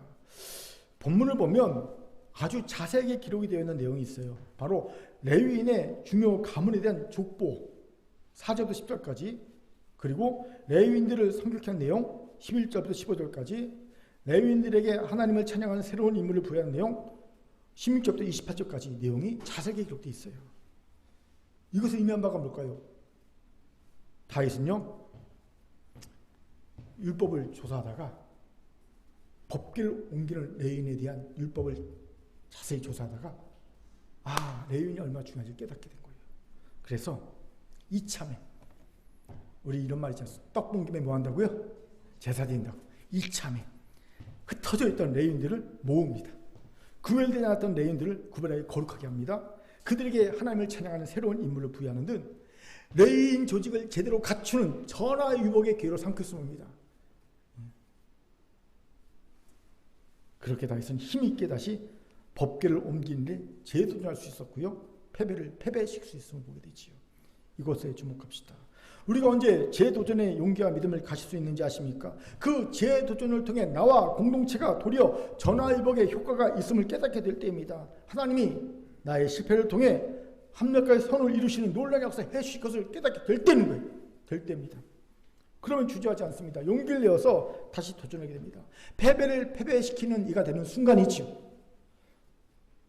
본문을 보면 아주 자세하게 기록이 되어 있는 내용이 있어요. 바로 레위인의 중요 가문에 대한 족보 4절부터 10절까지, 그리고 레위인들을 성격한 내용 11절부터 15절까지, 레위인들에게 하나님을 찬양하는 새로운 인물을 부여하는 내용 16절부터 28절까지 내용이 자세하게 기록되어 있어요. 이것을 의미한 바가 뭘까요? 다윗은요, 율법을 조사하다가 법궤를 옮기는 레위인에 대한 율법을 자세히 조사하다가 레위인이 얼마나 중요한지 깨닫게 된 거예요. 그래서 이참에 우리 이런 말 있잖아요. 떡 본 김에 뭐 한다고요? 제사 드린다고. 이참에 흩어져 있던 레위인들을 모읍니다. 구별되지 않았던 레위인들을 구별하게 거룩하게 합니다. 그들에게 하나님을 찬양하는 새로운 인물을 부여하는 등 레위인 조직을 제대로 갖추는 전화위복의 기회로 삼고 있습니다. 그렇게 다윗은 힘있게 다시 법궤를 옮기는데 재도전할 수 있었고요. 패배를 패배시킬 수 있음을 보게 되지요. 이것에 주목합시다. 우리가 언제 재도전의 용기와 믿음을 가질 수 있는지 아십니까? 그 재도전을 통해 나와 공동체가 도리어 전화위복의 효과가 있음을 깨닫게 될 때입니다. 하나님이 나의 실패를 통해 합력과의 선을 이루시는 놀라운 역사를 해주실 것을 깨닫게 될 때는 거예요. 될 때입니다. 그러면 주저하지 않습니다. 용기를 내어서 다시 도전하게 됩니다. 패배를 패배시키는 이가 되는 순간이지요.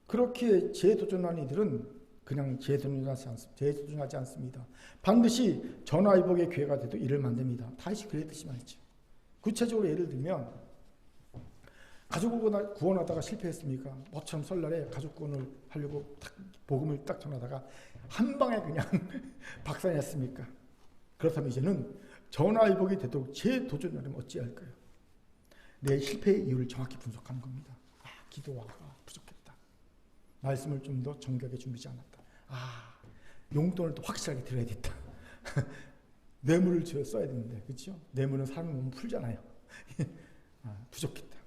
그렇게 재도전하는 이들은 그냥 재도전하지 않습니다. 반드시 전화위복의 기회가 돼도 이를 만듭니다. 다시 그랬듯이 말이죠. 구체적으로 예를 들면 가족을 구원하다가 실패했습니까? 모처럼 설날에 가족 구원을 하려고 복음을 딱 전하다가 한 방에 그냥 박살냈습니까? 그렇다면 이제는 전화위복이 되도록 재도전하려면 어찌할까요? 내 실패의 이유를 정확히 분석하는 겁니다. 기도가 부족했다. 말씀을 좀 더 정교하게 준비하지 않았다. 용돈을 또 확실하게 드려야겠다. 뇌물을 써야 되는데, 그렇죠? 뇌물은 사람 몸을 풀잖아요. 부족했다.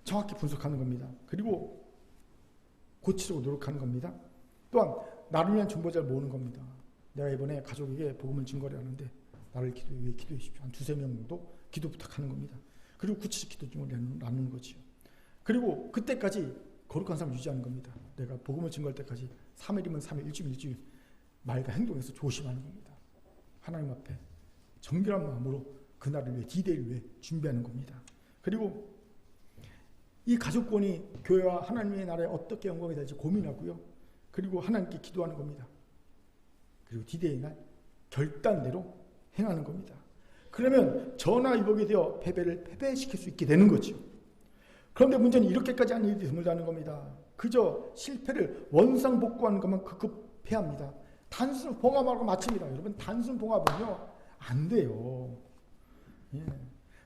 정확히 분석하는 겁니다. 그리고 고치려고 노력하는 겁니다. 또한 나를 위한 중보자를 모으는 겁니다. 내가 이번에 가족에게 복음을 증거를 하는데 나를 위해 기도해 주십시오. 한 2-3명 정도 기도 부탁하는 겁니다. 그리고 구체적 기도 중을 나누는 거지요. 그리고 그때까지 거룩한 삶을 유지하는 겁니다. 내가 복음을 증거할 때까지 3일이면 3일, 일주일 말과 행동에서 조심하는 겁니다. 하나님 앞에 정결한 마음으로 그날을 위해, 디데이를 위해 준비하는 겁니다. 그리고 이 가족권이 교회와 하나님의 나라에 어떻게 영광이 될지 고민하고요. 그리고 하나님께 기도하는 겁니다. 그리고 디데이 날 결단대로 행하는 겁니다. 그러면 전화위복이 되어 패배를 패배시킬 수 있게 되는 거죠. 그런데 문제는 이렇게까지 한 일이 드물다는 겁니다. 그저 실패를 원상복구하는 것만 급급해야 합니다. 단순 봉합하고 마칩니다. 여러분, 단순 봉합은요 안 돼요. 예.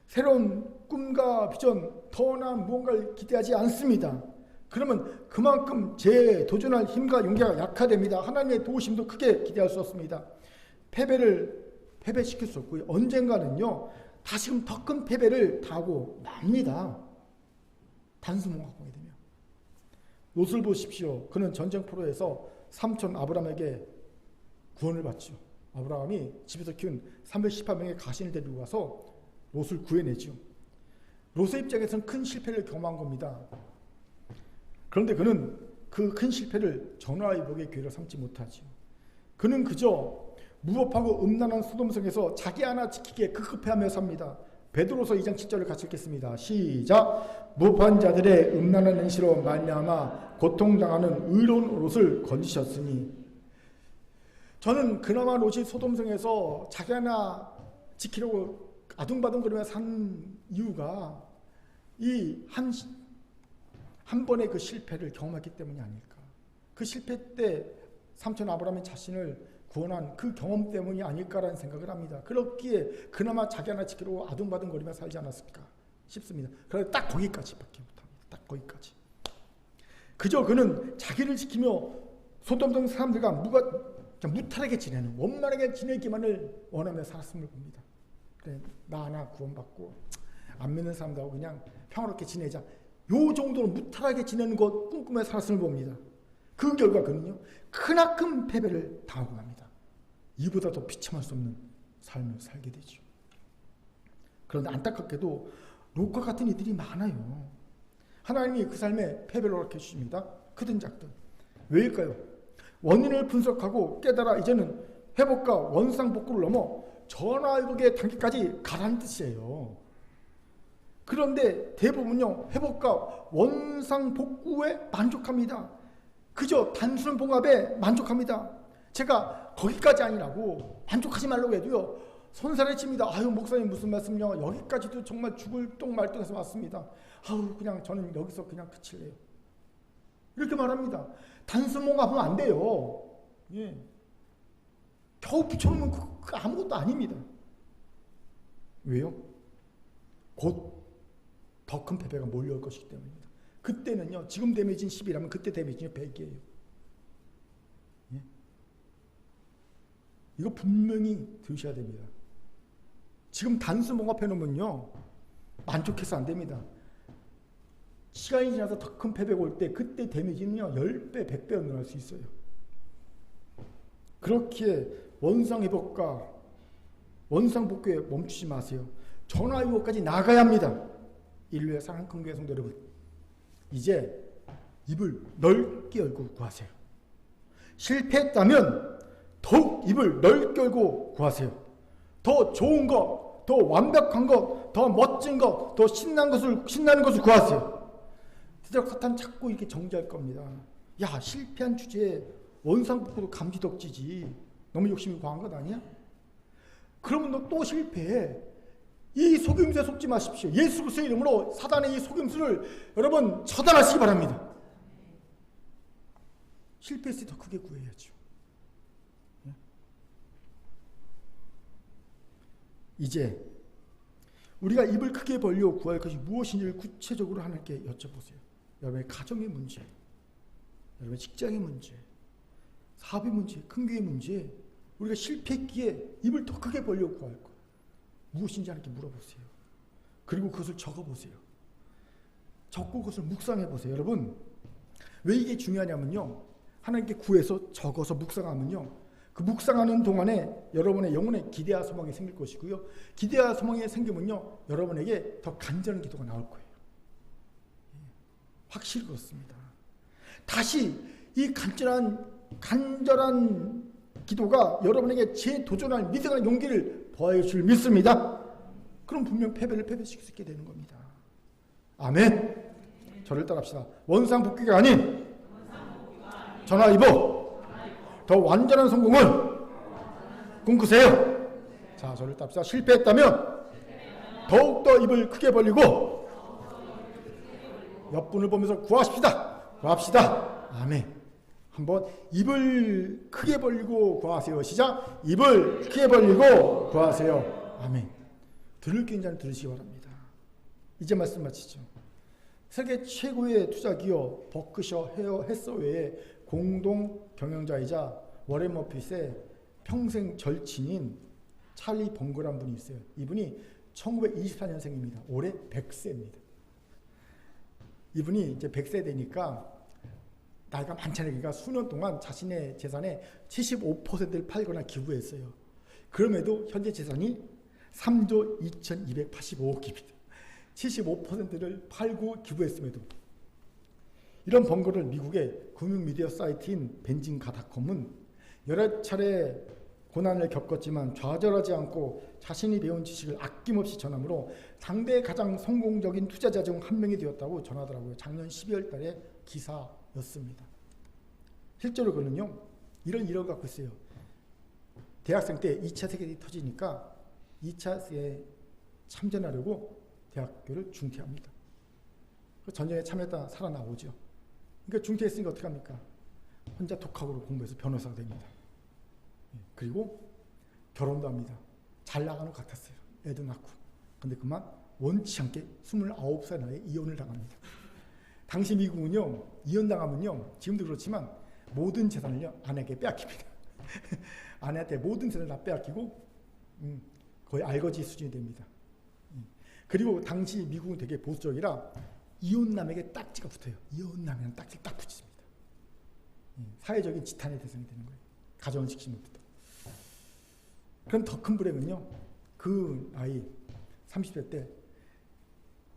새로운 꿈과 비전, 더 나은 무언가를 기대하지 않습니다. 그러면 그만큼 재도전할 힘과 용기가 약화됩니다. 하나님의 도우심도 크게 기대할 수 없습니다. 패배를 패배시킬 수 없고요. 언젠가는요 다시금 더 큰 패배를 당하고 맙니다. 단순 봉합하게 되면. 롯을 보십시오. 그는 전쟁포로에서 삼촌 아브라함에게 구원을 받죠. 아브라함이 집에서 키운 318명의 가신을 데리고 가서 롯을 구해내죠. 롯의 입장에서는 큰 실패를 경험한 겁니다. 그런데 그는 그 큰 실패를 전화위복의 기회로 삼지 못하죠. 그는 그저 무법하고 음란한 소돔성에서 자기 하나 지키기에 급급해하며 삽니다. 베드로서 2장 7절을 같이 읽겠습니다. 시작. 무법한 자들의 음란한 행실로 말미암아 고통당하는 의로운 롯을 건지셨으니. 저는 그나마 롯이 소돔성에서 자기 하나 지키려고 아둥바둥거리며 산 이유가 이 한 번의 그 실패를 경험했기 때문이 아닐까. 그 실패 때 삼촌 아브라함의 자신을 구원한 그 경험 때문이 아닐까라는 생각을 합니다. 그렇기에 그나마 자기 하나 지키려고 아둥바둥거리며 살지 않았을까 싶습니다. 그런데 딱 거기까지밖에 못합니다. 딱 거기까지. 그저 그는 자기를 지키며 소돔 등 사람들과 무탈하게 지내는, 원만하게 지내기만을 원하며 살았음을 봅니다. 그래, 나 하나 구원받고 안 믿는 사람들하고 그냥 평화롭게 지내자. 요 정도로 무탈하게 지내는 것 꿈꾸며 살았음을 봅니다. 그 결과 그는요, 크나큰 패배를 당하고 맙니다. 이보다 더 비참할 수 없는 삶을 살게 되죠. 그런데 안타깝게도 롯과 같은 이들이 많아요. 하나님이 그 삶에 패배를 허락해 주십니다. 크든 작든. 왜일까요? 원인을 분석하고 깨달아 이제는 회복과 원상복구를 넘어 전화위복의 단계까지 가라는 뜻이에요. 그런데 대부분요, 회복과 원상복구에 만족합니다. 그저 단순한 봉합에 만족합니다. 제가 거기까지 아니라고 만족하지 말라고 해도요, 손살에 칩니다. 아유, 목사님 무슨 말씀요? 여기까지도 정말 죽을 똥 말똥해서 왔습니다. 아유, 그냥 저는 여기서 그냥 그칠래요. 이렇게 말합니다. 단순 봉합은 안 돼요. 예. 겨우 붙여놓으면 그 아무것도 아닙니다. 왜요? 곧 더 큰 패배가 몰려올 것이기 때문입니다. 그때는요, 지금 데미지는 10이라면 그때 데미지는 100이에요. 예? 이거 분명히 들으셔야 됩니다. 지금 단순 봉합해놓으면요, 만족해서 안 됩니다. 시간이 지나서 더 큰 패배가 올 때 그때 데미지는요, 10배, 100배 늘어날 수 있어요. 그렇기에 원상회복과 원상복구에 멈추지 마세요. 전화위복까지 나가야 합니다. 인류의 사랑하는 큰교회 성도 여러분, 이제 입을 넓게 열고 구하세요. 실패했다면 더욱 입을 넓게 열고 구하세요. 더 좋은 것, 더 완벽한 것, 더 멋진 것, 더 신나는 것을 구하세요. 드디어 사탄 자꾸 이렇게 정죄할 겁니다. 야, 실패한 주제에 원상복구도 감지덕지지. 너무 욕심이 과한 것 아니야? 그러면 너 또 실패해. 이 속임수에 속지 마십시오. 예수 그리스도의 이름으로 사단의 이 속임수를 여러분 처단하시기 바랍니다. 실패했을 때 더 크게 구해야죠. 이제 우리가 입을 크게 벌려 구할 것이 무엇인지를 구체적으로 하나님께 여쭤보세요. 여러분의 가정의 문제, 여러분의 직장의 문제, 사업의 문제, 큰교의 문제, 우리가 실패했기에 입을 더 크게 벌려 구할 것 무엇인지 하나님께 물어보세요. 그리고 그것을 적어보세요. 적고 그것을 묵상해보세요. 여러분, 왜 이게 중요하냐면요, 하나님께 구해서 적어서 묵상하면요, 그 묵상하는 동안에 여러분의 영혼의 기대와 소망이 생길 것이고요, 기대와 소망이 생기면요, 여러분에게 더 간절한 기도가 나올 거예요. 확실히 그렇습니다. 다시 이 간절한 기도가 여러분에게 재도전할 믿음의 용기를 더해 줄 믿습니다. 그럼 분명 패배시킬 수 있게 되는 겁니다. 아멘. 저를 따라합시다. 원상복귀가 아닌 전화위복, 더 완전한 성공을 꿈꾸세요. 자, 저를 따라합시다. 실패했다면 더욱더 입을 크게 벌리고 옆분을 보면서 구합시다. 아멘. 한번 입을 크게 벌리고 구하세요. 시작. 입을 크게 벌리고 구하세요. 아멘. 들을 게 있는 자는 들으시기 바랍니다. 이제 말씀 마치죠. 세계 최고의 투자 기업 버크셔 해서웨이의 공동 경영자이자 워렌 버핏의 평생 절친인 찰리 벙거라는 분이 있어요. 이분이 1924년생입니다. 올해 100세입니다. 이분이 이제 100세 되니까 나이가 많잖아요. 그러니까 수년 동안 자신의 재산의 75%를 팔거나 기부했어요. 그럼에도 현재 재산이 3조 2285억입니다. 75%를 팔고 기부했음에도. 이런 번거를 미국의 금융미디어 사이트인 벤징가닷컴은 여러 차례 고난을 겪었지만 좌절하지 않고 자신이 배운 지식을 아낌없이 전함으로 당대 가장 성공적인 투자자 중 한 명이 되었다고 전하더라고요. 작년 12월 달에 기사였습니다. 실제로 그는요, 이런 일을 갖고 있어요. 대학생 때 2차 세계대전이 터지니까 2차 세계에 참전하려고 대학교를 중퇴합니다. 전쟁에 참여했다 살아나오죠. 그러니까 중퇴했으니까 어떻게 합니까? 혼자 독학으로 공부해서 변호사가 됩니다. 그리고 결혼도 합니다. 잘 나가는 것 같았어요. 애도 낳고. 근데 그만 원치 않게 29살 나이에 이혼을 당합니다. 당시 미국은요, 이혼당하면요, 지금도 그렇지만 모든 재산을요, 아내에게 빼앗깁니다. 아내한테 모든 재산을 다 빼앗기고, 거의 알거지 수준이 됩니다. 그리고 당시 미국은 되게 보수적이라 이혼남에게 딱지가 붙어요. 이혼남이라는 딱지를 딱 붙입니다. 사회적인 지탄의 대상이 되는 거예요. 가정을 지키지 못했다. 그럼 더 큰 불행은요, 그 나이 30대 때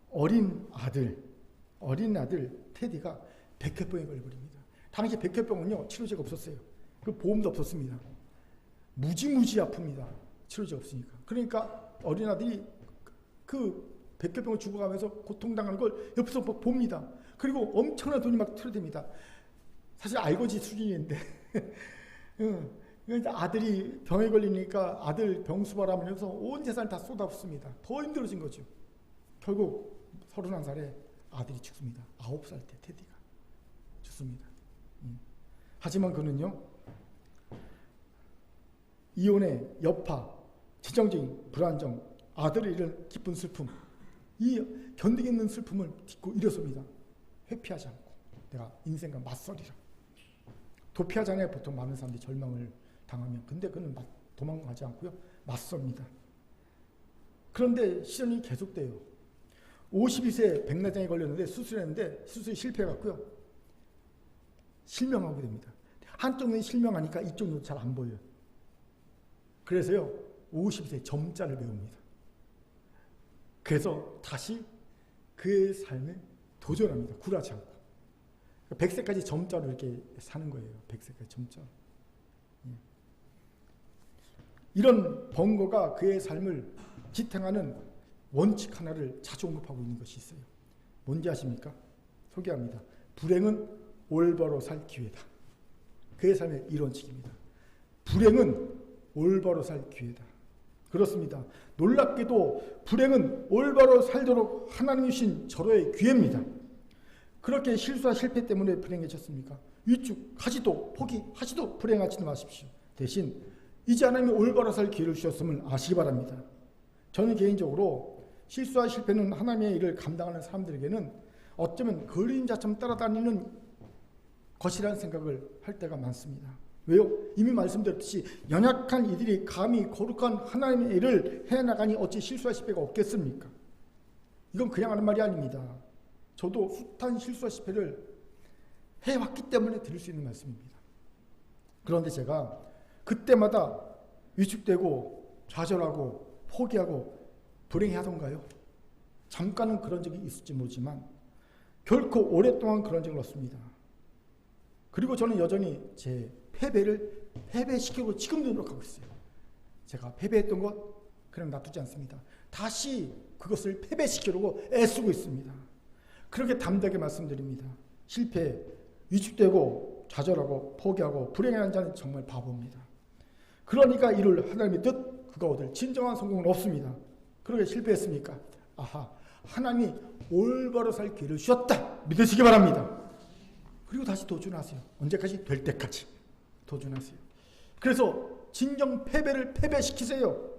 어린 아들 테디가 백혈병에 걸려버립니다. 당시 백혈병은요, 치료제가 없었어요. 그 보험도 없었습니다. 무지무지 아픕니다. 치료제 없으니까. 그러니까 어린 아들이 그 백혈병을 죽어가면서 고통당하는 걸 옆에서 봅니다. 그리고 엄청난 돈이 막 틀어댑니다. 사실 알거지 수준인데 그러니까 아들이 병에 걸리니까 아들 병수바람하면서 온 재산을 다 쏟아붓습니다. 더 힘들어진 거죠. 결국 31살에 아들이 죽습니다. 9살 때 테디가 죽습니다. 하지만 그는요, 이혼의 여파, 재정적인 불안정, 아들을 잃은 기쁜 슬픔, 이 견디기 있는 슬픔을 딛고 일어섭니다. 회피하지 않고 내가 인생과 맞서리라. 도피하잖아요. 보통 많은 사람들이 절망을 당하면. 근데 그는 도망가지 않고요, 맞섭니다. 그런데 시련이 계속돼요. 52세 백내장에 걸렸는데 수술했는데 수술이 실패해갖고요, 실명하게 됩니다. 한쪽 눈이 실명하니까 이쪽 눈은 잘 안 보여요. 그래서요, 50세 점자를 배웁니다. 그래서 다시 그의 삶에 도전합니다. 굴하지 않고. 100세까지 점자로 이렇게 사는 거예요. 100세까지 점자로. 이런 번거가 그의 삶을 지탱하는 원칙 하나를 자주 언급하고 있는 것이 있어요. 뭔지 아십니까? 소개합니다. 불행은 올바로 살 기회다. 그의 삶의 이 원칙입니다. 불행은 올바로 살 기회다. 그렇습니다. 놀랍게도 불행은 올바로 살도록 하나님이 주신 절호의 기회입니다. 그렇게 실수와 실패 때문에 불행해졌습니까? 위축하지도 포기하지도 불행하지도 마십시오. 대신 이제 하나님이 올바로 살 기회를 주셨음을 아시기 바랍니다. 저는 개인적으로 실수와 실패는 하나님의 일을 감당하는 사람들에게는 어쩌면 그림자처럼 따라다니는 것이라는 생각을 할 때가 많습니다. 왜요? 이미 말씀드렸듯이 연약한 이들이 감히 거룩한 하나님의 일을 해나가니 어찌 실수와 실패가 없겠습니까? 이건 그냥 하는 말이 아닙니다. 저도 숱한 실수와 실패를 해왔기 때문에 드릴 수 있는 말씀입니다. 그런데 제가 그때마다 위축되고 좌절하고 포기하고 불행해하던가요? 잠깐은 그런 적이 있을지 모르지만 결코 오랫동안 그런 적은 없습니다. 그리고 저는 여전히 제 패배를 패배시키고 지금도 노력하고 있어요. 제가 패배했던 것 그냥 놔두지 않습니다. 다시 그것을 패배시키려고 애쓰고 있습니다. 그렇게 담대하게 말씀드립니다. 실패, 위축되고 좌절하고 포기하고 불행한 자는 정말 바보입니다. 그러니까 이를 하나님의 뜻 그가 얻을 진정한 성공은 없습니다. 그렇게 실패했습니까? 아하, 하나님이 올바로 살 기회를 주셨다 믿으시기 바랍니다. 그리고 다시 도전하세요. 언제까지? 될 때까지 도전하세요. 그래서 진정 패배를 패배시키세요.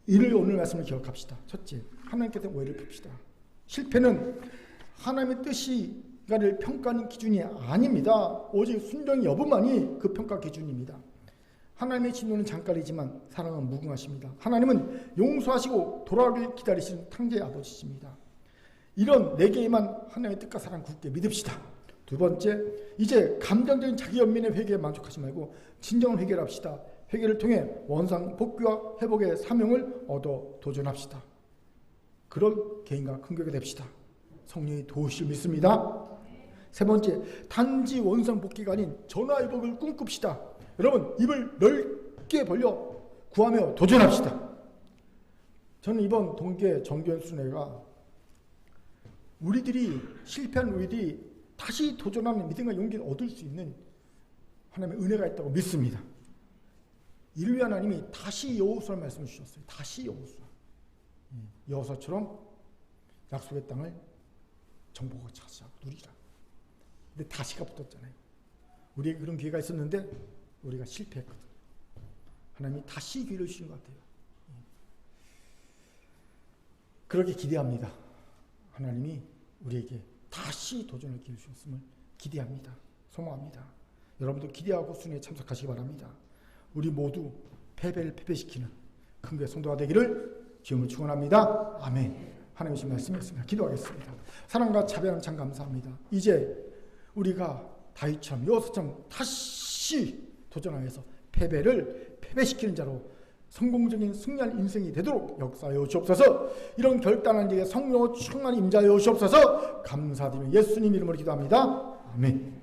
이를 오늘 말씀을 기억합시다. 첫째, 하나님께 오해를 풉시다. 실패는 하나님의 뜻이가를 평가하는 기준이 아닙니다. 오직 순종 여부만이 그 평가 기준입니다. 하나님의 진노는 잠깐이지만 사랑은 무궁하십니다. 하나님은 용서하시고 돌아오길 기다리시는 탕자의 아버지십니다. 이런 네 개에만 하나님의 뜻과 사랑 굳게 믿읍시다. 두 번째, 이제 감정적인 자기 연민의 회개에 만족하지 말고 진정한 회개를 합시다. 회개를 통해 원상 복귀와 회복의 사명을 얻어 도전합시다. 그런 개인과 큰교회가 됩시다. 성령이 도우실 믿습니다. 세 번째, 단지 원상 복귀가 아닌 전화위복을 꿈꿉시다. 여러분, 입을 넓게 벌려 구하며 도전합시다. 저는 이번 동계 정교연수회가 우리들이 실패한 우리들이 다시 도전하는 믿음과 용기를 얻을 수 있는 하나님의 은혜가 있다고 믿습니다. 이를 위해 하나님이 다시 여호수아를 말씀을 주셨어요. 다시 여호수아. 여호수아처럼 약속의 땅을 정복하고 차지하고 누리라. 근데 다시가 붙었잖아요. 우리에게 그런 기회가 있었는데 우리가 실패했거든. 하나님이 다시 기회를 주신 것 같아요. 그렇게 기대합니다. 하나님이 우리에게 다시 도전할 기회를 주셨음을 기대합니다. 소망합니다. 여러분도 기대하고 순회에 참석하시기 바랍니다. 우리 모두 패배를 패배시키는 큰 교회 성도가 되기를 주님을 축원합니다. 아멘. 하나님의 말씀이었습니다. 기도하겠습니다. 사랑과 자비하는 참 감사합니다. 이제 우리가 다윗처럼 여호수아처럼 다시 도전하여서 패배를 패배시키는 자로 성공적인 승리한 인생이 되도록 역사하여 주옵소서. 이런 결단한 자에게 성령으로 충만히 임자하여 주옵소서. 감사드리며 예수님 이름으로 기도합니다. 아멘.